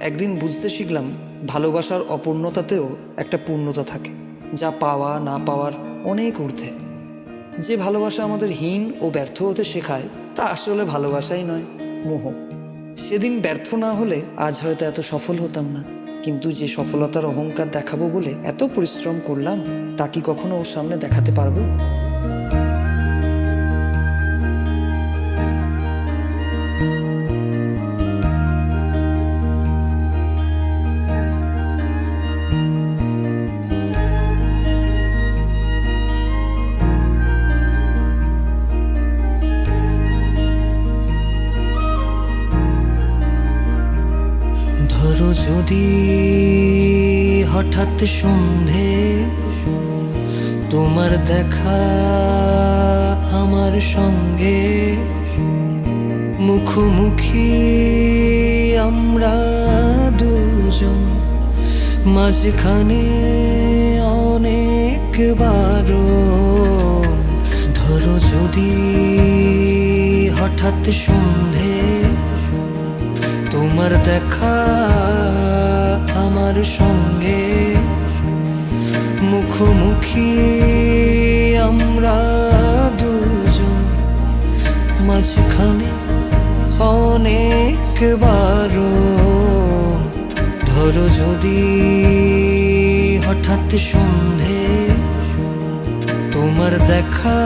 একদিন বুঝতে শিখলাম ভালোবাসার অপূর্ণতাতেও একটা পূর্ণতা থাকে, যা পাওয়া না পাওয়ার অনেক ঊর্ধ্বে। যে ভালোবাসা আমাদের হীন ও ব্যর্থ হতে শেখায় তা আসলে ভালোবাসাই নয়, মোহ। সেদিন ব্যর্থ না হলে আজ হয়তো এত সফল হতাম না, কিন্তু যে সফলতার অহংকার দেখাবো বলে এত পরিশ্রম করলাম তা কি কখনো ওর সামনে দেখাতে পারবো? ধরো যদি হঠাৎ সন্ধে তোমার দেখা আমার সঙ্গে, মুখোমুখি আমরা দুজন, মাঝখানে অনেক বারণ। ধরো যদি হঠাৎ সন্ধে তোমার দেখা আমার সঙ্গে, মুখোমুখি আমরা দুজন, মাঝখানে অনেক বারণ। ধরো যদি হঠাৎ সন্ধে তোমার দেখা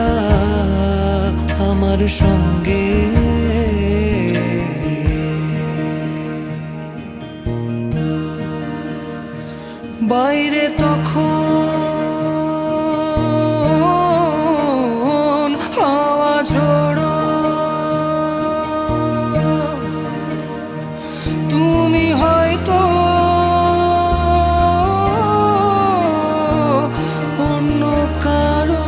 আমার সঙ্গে, বাইরে তখন হাওয়া ঝোড়ো, তুমি হয়তো অন্য কারো,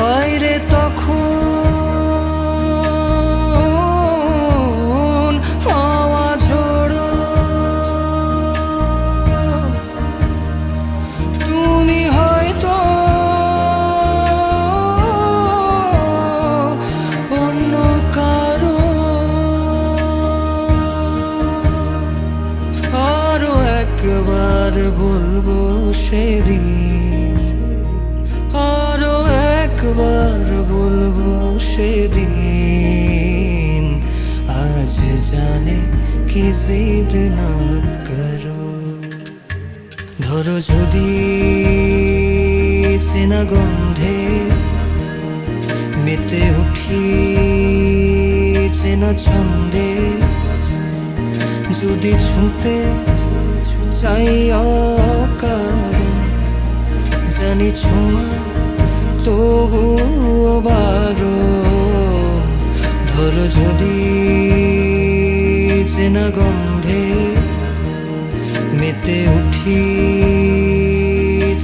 বাইরে তখন একবার বলবো সেদিন, আরো একবার বলবো সেদিন, আজ জানে কি জিদ না করো। ধরো যদি চেনা গন্ধে মেতে উঠি চেনা ছন্দে, যদি ছুঁতে চাই অকারণ, জানি ছোঁয়া তবুও বারণ। ধরো যদি চেনা গন্ধে মেতে উঠি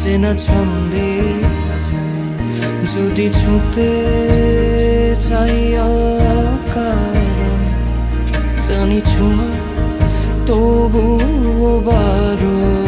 চেনা ছন্দে, যদি ছুঁতে চাই অকারণ, জানি ছোঁয়া তবুও বারণ।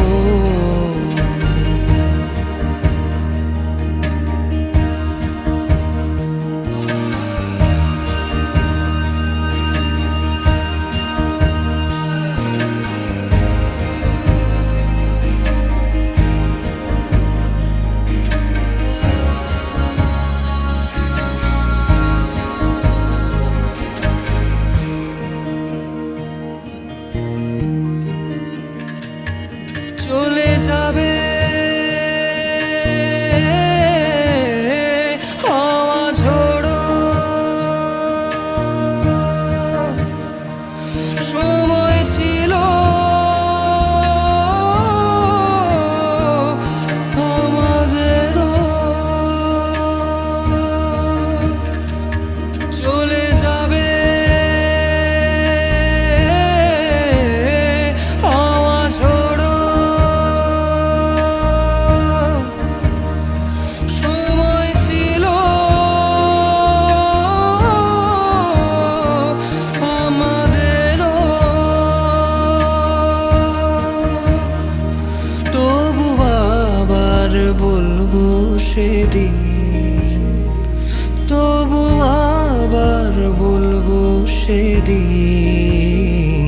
সেদিন,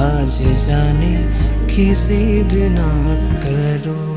আজ জানে কি জিদ না করো।